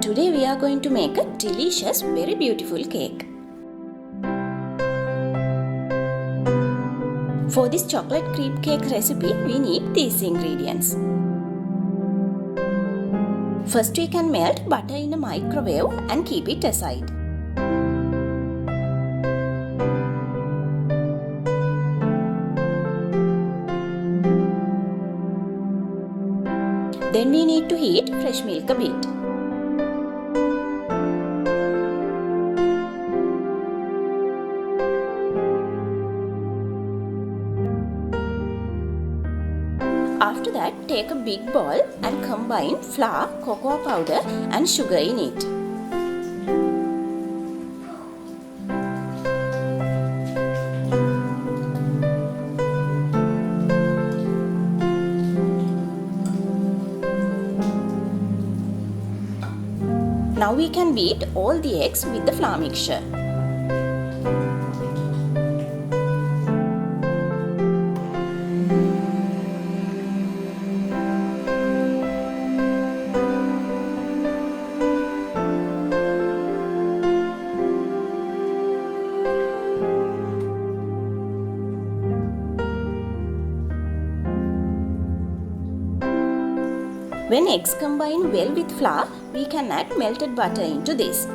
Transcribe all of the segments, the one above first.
Today we are going to make a delicious, very beautiful cake. For this chocolate crepe cake recipe, we need these ingredients. First we can melt butter in a microwave and keep it aside. Then we need to heat fresh milk a bit. After that, take a big bowl and combine flour, cocoa powder and sugar in it. Now we can beat all the eggs with the flour mixture. When eggs combine well with flour, we can add melted butter into this.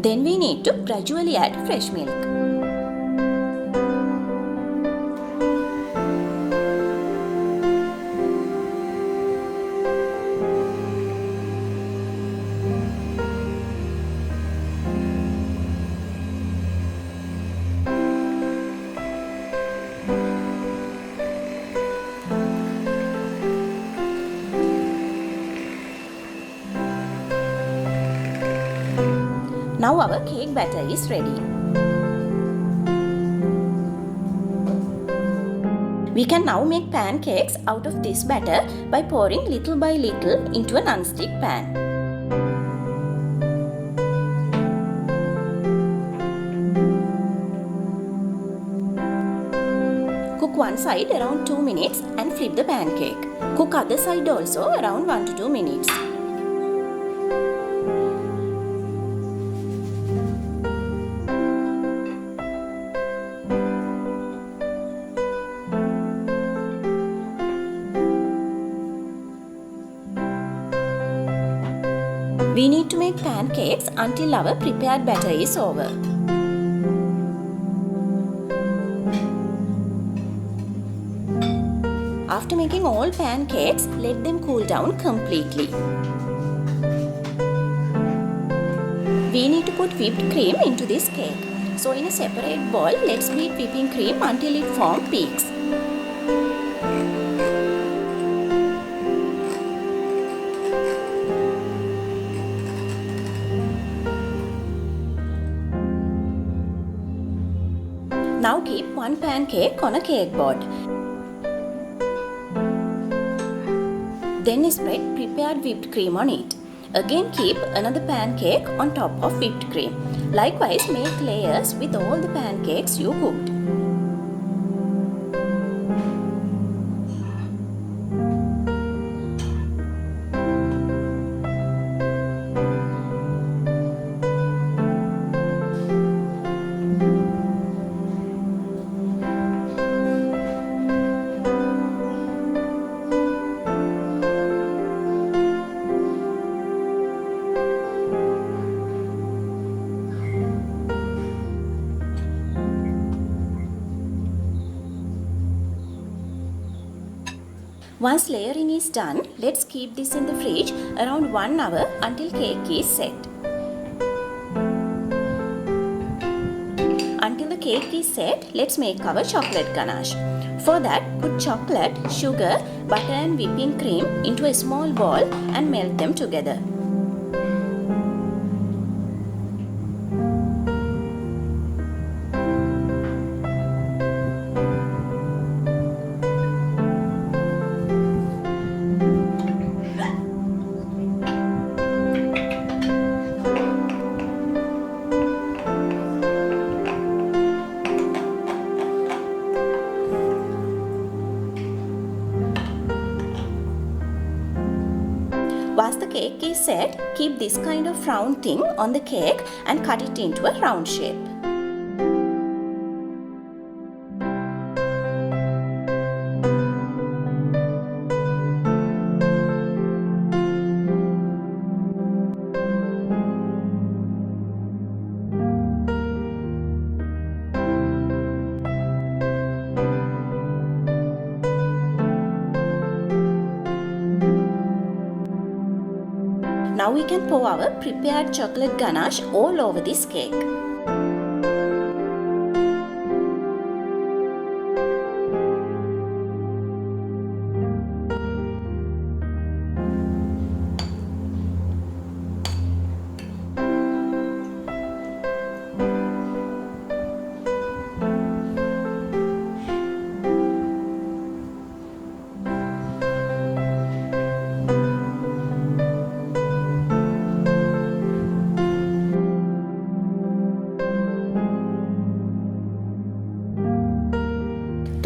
Then we need to gradually add fresh milk. Now our cake batter is ready. We can now make pancakes out of this batter by pouring little by little into a non-stick pan. Cook one side around 2 minutes and flip the pancake. Cook other side also around 1 to 2 minutes. We need to make pancakes until our prepared batter is over. After making all pancakes, let them cool down completely. We need to put whipped cream into this cake. So in a separate bowl, let's beat whipping cream until it forms peaks. Now keep one pancake on a cake board. Then spread prepared whipped cream on it. Again keep another pancake on top of whipped cream. Likewise make layers with all the pancakes you cooked. Once layering is done, let's keep this in the fridge around 1 hour until cake is set. Until the cake is set, let's make our chocolate ganache. For that, put chocolate, sugar, butter and whipping cream into a small bowl and melt them together. cake is set, keep this kind of round thing on the cake and cut it into a round shape. Now we can pour our prepared chocolate ganache all over this cake.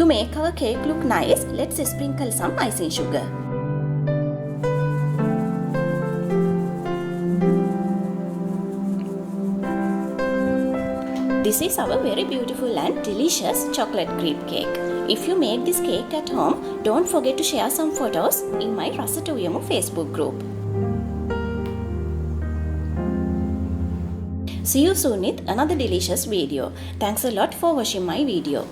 To make our cake look nice, let's sprinkle some icing sugar. This is our very beautiful and delicious chocolate crepe cake. If you make this cake at home, don't forget to share some photos in my Rasatuyemu Facebook group. See you soon with another delicious video. Thanks a lot for watching my video.